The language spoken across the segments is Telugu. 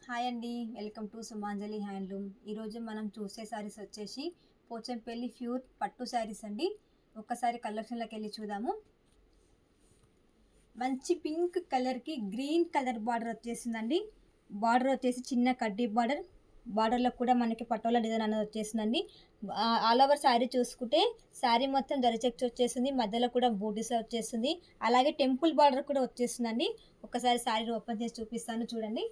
హాయ్ అండి, వెల్కమ్ టు సుమాంజలి హ్యాండ్లూమ్. ఈరోజు మనం చూసే శారీస్ వచ్చేసి పోచంపల్లి ప్యూర్ పట్టు శారీస్ అండి. ఒక్కసారి కలెక్షన్లోకి వెళ్ళి చూద్దాము. మంచి పింక్ కలర్కి గ్రీన్ కలర్ బార్డర్ వచ్చేసిందండి. బార్డర్ వచ్చేసి చిన్న కడ్డీ బార్డర్. బార్డర్లో కూడా మనకి పటోలా డిజైన్ అనేది వచ్చేసిందండి. ఆల్ ఓవర్ శారీ చూసుకుంటే శారీ మొత్తం జరీ చెక్స్ వచ్చేసింది. మధ్యలో కూడా బూటీస్ వచ్చేస్తుంది. అలాగే టెంపుల్ బార్డర్ కూడా వచ్చేసిందండి. ఒకసారి శారీ ఓపెన్ చేసి చూపిస్తాను చూడండి.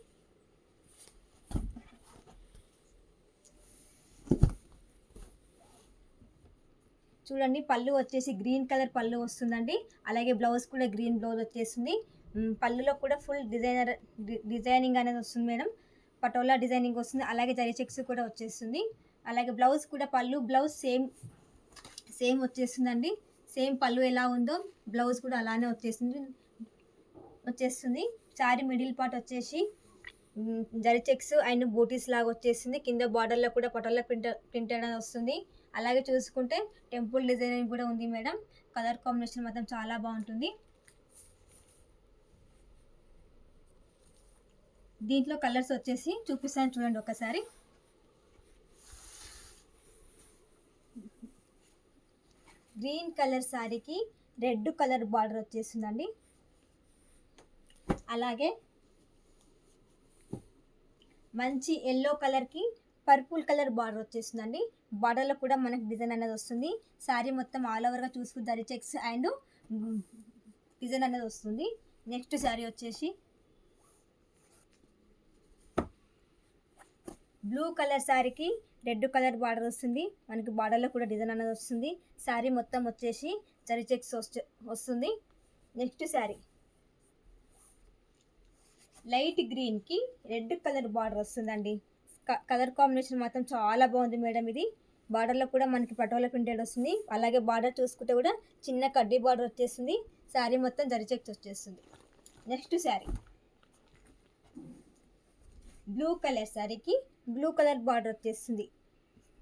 చూడండి, పళ్ళు వచ్చేసి గ్రీన్ కలర్ పళ్ళు వస్తుందండి. అలాగే బ్లౌజ్ కూడా గ్రీన్ బ్లౌజ్ వచ్చేస్తుంది. పళ్ళులో కూడా ఫుల్ డిజైనింగ్ అనేది వస్తుంది మేడం. పటోలా డిజైనింగ్ వస్తుంది. అలాగే జరీ చెక్స్ కూడా వచ్చేస్తుంది. అలాగే బ్లౌజ్ కూడా బ్లౌజ్ సేమ్ వచ్చేస్తుందండి. సేమ్ పళ్ళు ఎలా ఉందో బ్లౌజ్ కూడా అలానే వచ్చేస్తుంది. శారీ మిడిల్ పార్ట్ వచ్చేసి జరీ చెక్స్ అండ్ బూటీస్ లాగా వచ్చేసింది. కింద బార్డర్లో కూడా పటోలా ప్రింట్ అనేది వస్తుంది. అలాగే చూసుకుంటే టెంపుల్ డిజైన్ కూడా ఉంది మేడం. కలర్ కాంబినేషన్ మాత్రం చాలా బాగుంటుంది. దీంట్లో కలర్స్ వచ్చేసి చూపిస్తాను చూడండి ఒకసారి. గ్రీన్ కలర్ శారీకి రెడ్ కలర్ బార్డర్ వచ్చేసిందండి. అలాగే మంచి ఎల్లో కలర్కి పర్పుల్ కలర్ బార్డర్ వచ్చేస్తుందండి. బార్డర్లో కూడా మనకి డిజైన్ అనేది వస్తుంది. శారీ మొత్తం ఆల్ ఓవర్గా చూసుకుని జరీ చెక్స్ అండ్ డిజైన్ అనేది వస్తుంది. నెక్స్ట్ శారీ వచ్చేసి బ్లూ కలర్ శారీకి రెడ్ కలర్ బార్డర్ వస్తుంది. మనకి బార్డర్లో కూడా డిజైన్ అనేది వస్తుంది. శారీ మొత్తం వచ్చేసి జరీ చెక్స్ వస్తుంది. నెక్స్ట్ శారీ లైట్ గ్రీన్కి రెడ్ కలర్ బార్డర్ వస్తుందండి. కలర్ కాంబినేషన్ మాత్రం చాలా బాగుంది మేడం. ఇది బార్డర్లో కూడా మనకి పటోలా ప్రింటెడ్ వస్తుంది. అలాగే బార్డర్ చూసుకుంటే కూడా చిన్న కడ్డీ బార్డర్ వచ్చేస్తుంది. శారీ మొత్తం జరీ చెక్స్ వచ్చేస్తుంది. నెక్స్ట్ శారీ బ్లూ కలర్ శారీకి బ్లూ కలర్ బార్డర్ వచ్చేస్తుంది.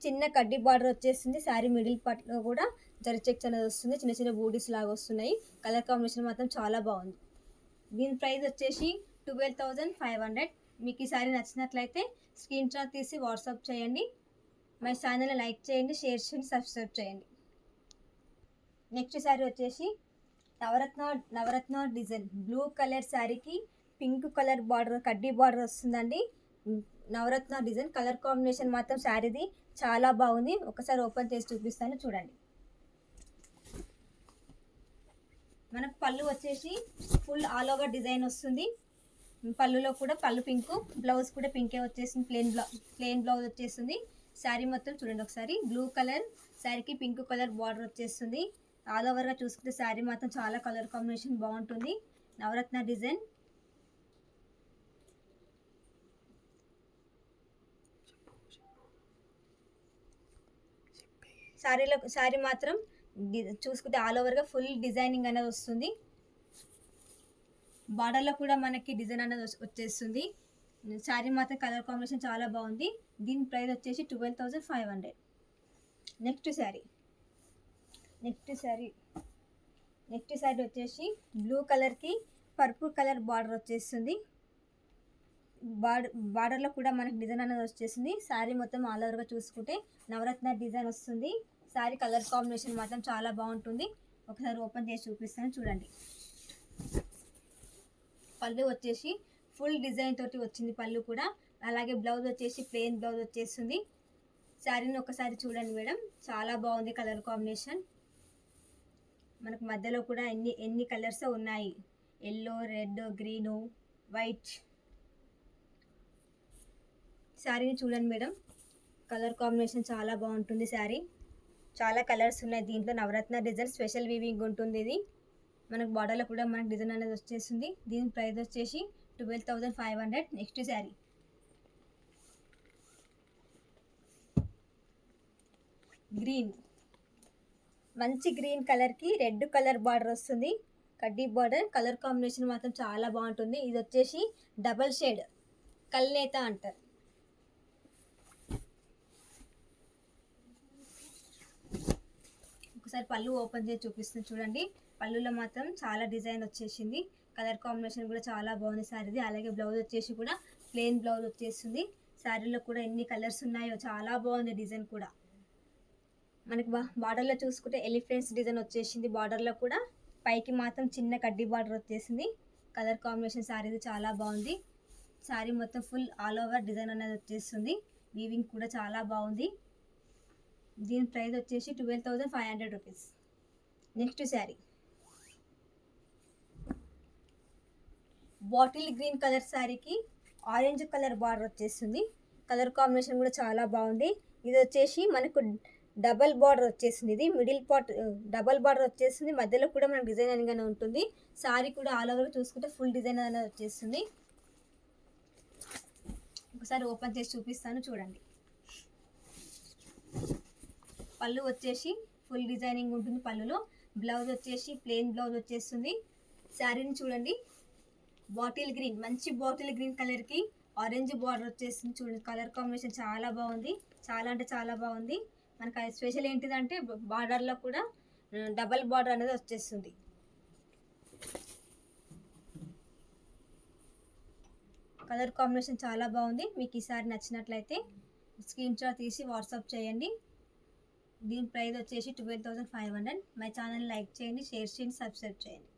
చిన్న కడ్డీ బార్డర్ వచ్చేస్తుంది. శారీ మిడిల్ పార్ట్లో కూడా జరీ చెక్స్ అనేది వస్తుంది. చిన్న చిన్న బూటీస్ లాగా వస్తున్నాయి. కలర్ కాంబినేషన్ మాత్రం చాలా బాగుంది. దీని ప్రైస్ వచ్చేసి 12,500. మీకు ఈ సారీ నచ్చినట్లయితే స్క్రీన్ షాట్ తీసి వాట్సాప్ చేయండి. మై ఛానల్ని లైక్ చేయండి, షేర్ చేయండి, సబ్స్క్రైబ్ చేయండి. నెక్స్ట్ శారీ వచ్చేసి నవరత్న డిజైన్ బ్లూ కలర్ శారీకి పింక్ కలర్ బార్డర్ కడ్డీ బార్డర్ వస్తుందండి. నవరత్న డిజైన్ కలర్ కాంబినేషన్ మాత్రం శారీది చాలా బాగుంది. ఒకసారి ఓపెన్ చేసి చూపిస్తాను చూడండి. మనకు పళ్ళు వచ్చేసి ఫుల్ ఆల్ ఓవర్ డిజైన్ వస్తుంది. పళ్ళులో కూడా పళ్ళు పింక్, బ్లౌజ్ కూడా పింకే వచ్చేసింది. ప్లెయిన్ బ్లౌజ్ వచ్చేస్తుంది. శారీ మొత్తం చూడండి ఒకసారి. బ్లూ కలర్ శారీకి పింక్ కలర్ బార్డర్ వచ్చేస్తుంది. ఆల్ ఓవర్గా చూసుకుంటే శారీ మాత్రం చాలా కలర్ కాంబినేషన్ బాగుంటుంది. నవరత్న డిజైన్ శారీ మాత్రం చూసుకుంటే ఆల్ ఓవర్గా ఫుల్ డిజైనింగ్ అనేది వస్తుంది. బార్డర్లో కూడా మనకి డిజైన్ అనేది వచ్చేస్తుంది. శారీ మాత్రం కలర్ కాంబినేషన్ చాలా బాగుంది. దీని ప్రైస్ వచ్చేసి 12,500. నెక్స్ట్ శారీ వచ్చేసి బ్లూ కలర్కి పర్పుల్ కలర్ బార్డర్ వచ్చేస్తుంది. బార్డర్లో కూడా మనకి డిజైన్ అనేది వచ్చేసింది. శారీ మొత్తం ఆల్ ఓవర్గా చూసుకుంటే నవరత్న డిజైన్ వస్తుంది. శారీ కలర్ కాంబినేషన్ మాత్రం చాలా బాగుంటుంది. ఒకసారి ఓపెన్ చేసి చూపిస్తాను చూడండి. పళ్ళు వచ్చేసి ఫుల్ డిజైన్ తోటి వచ్చింది పళ్ళు కూడా. అలాగే బ్లౌజ్ వచ్చేసి ప్లెయిన్ బ్లౌజ్ వచ్చేస్తుంది. శారీని ఒకసారి చూడండి మేడం, చాలా బాగుంది కలర్ కాంబినేషన్. మనకు మధ్యలో కూడా ఎన్ని కలర్స్ ఉన్నాయి. Yellow, red, green, white. శారీని చూడండి మేడం, కలర్ కాంబినేషన్ చాలా బాగుంటుంది. శారీ చాలా కలర్స్ ఉన్నాయి. దీంట్లో నవరత్న డిజైన్ స్పెషల్ వీవింగ్ ఉంటుంది. ఇది మనకు బార్డర్లో కూడా మనకు డిజైన్ అనేది వచ్చేస్తుంది. దీని ప్రైస్ వచ్చేసి 12,500. నెక్స్ట్ శారీ గ్రీన్, మంచి గ్రీన్ కలర్కి రెడ్ కలర్ బార్డర్ వస్తుంది. కడ్డీ బార్డర్ కలర్ కాంబినేషన్ మాత్రం చాలా బాగుంటుంది. ఇది వచ్చేసి డబల్ షేడ్ కల్నేత అంటారు. ఒకసారి పళ్ళు ఓపెన్ చేసి చూపిస్తుంది చూడండి. పళ్ళులో మాత్రం చాలా డిజైన్ వచ్చేసింది. కలర్ కాంబినేషన్ కూడా చాలా బాగుంది శారీది. అలాగే బ్లౌజ్ వచ్చేసి కూడా ప్లెయిన్ బ్లౌజ్ వచ్చేస్తుంది. శారీలో కూడా ఎన్ని కలర్స్ ఉన్నాయో, చాలా బాగుంది డిజైన్ కూడా. మనకి బార్డర్లో చూసుకుంటే ఎలిఫెంట్స్ డిజైన్ వచ్చేసింది. బార్డర్లో కూడా పైకి మాత్రం చిన్న కడ్డీ బార్డర్ వచ్చేసింది. కలర్ కాంబినేషన్ శారీ చాలా బాగుంది. శారీ మొత్తం ఫుల్ ఆల్ ఓవర్ డిజైన్ అనేది వచ్చేస్తుంది. వీవింగ్ కూడా చాలా బాగుంది. దీని ప్రైస్ వచ్చేసి 12,500 rupees. Next sari bottle green colour శారీకి ఆరెంజ్ కలర్ బార్డర్ వచ్చేస్తుంది. కలర్ కాంబినేషన్ కూడా చాలా బాగుంది. ఇది వచ్చేసి మనకు డబల్ బార్డర్ వచ్చేసింది. ఇది మిడిల్ పార్ట్ డబల్ బార్డర్ వచ్చేసింది. మధ్యలో కూడా మనకు డిజైన్ అనగానే ఉంటుంది. శారీ కూడా ఆల్ ఓవర్ చూసుకుంటే ఫుల్ డిజైన్ అనేది వచ్చేస్తుంది. ఒకసారి ఓపెన్ చేసి చూపిస్తాను, చూడండి. పళ్ళు వచ్చేసి ఫుల్ డిజైనింగ్ ఉంటుంది. పళ్ళులో బ్లౌజ్ వచ్చేసి ప్లెయిన్ బ్లౌజ్ వచ్చేస్తుంది. శారీని చూడండి, బాటిల్ గ్రీన్, మంచి బాటిల్ గ్రీన్ కలర్కి ఆరెంజ్ బార్డర్ వచ్చేస్తుంది. చూడండి, కలర్ కాంబినేషన్ చాలా బాగుంది. చాలా అంటే చాలా బాగుంది. మనకు స్పెషల్ ఏంటిదంటే బార్డర్లో కూడా డబల్ బార్డర్ అనేది వచ్చేస్తుంది. కలర్ కాంబినేషన్ చాలా బాగుంది. మీకు ఈసారి నచ్చినట్లయితే స్క్రీన్ షాట్ తీసి వాట్సాప్ చేయండి. దీని ప్రైస్ వచ్చేసి 12,500. మై ఛానల్ లైక్ చేయండి, షేర్ చేయండి, సబ్స్క్రైబ్ చేయండి.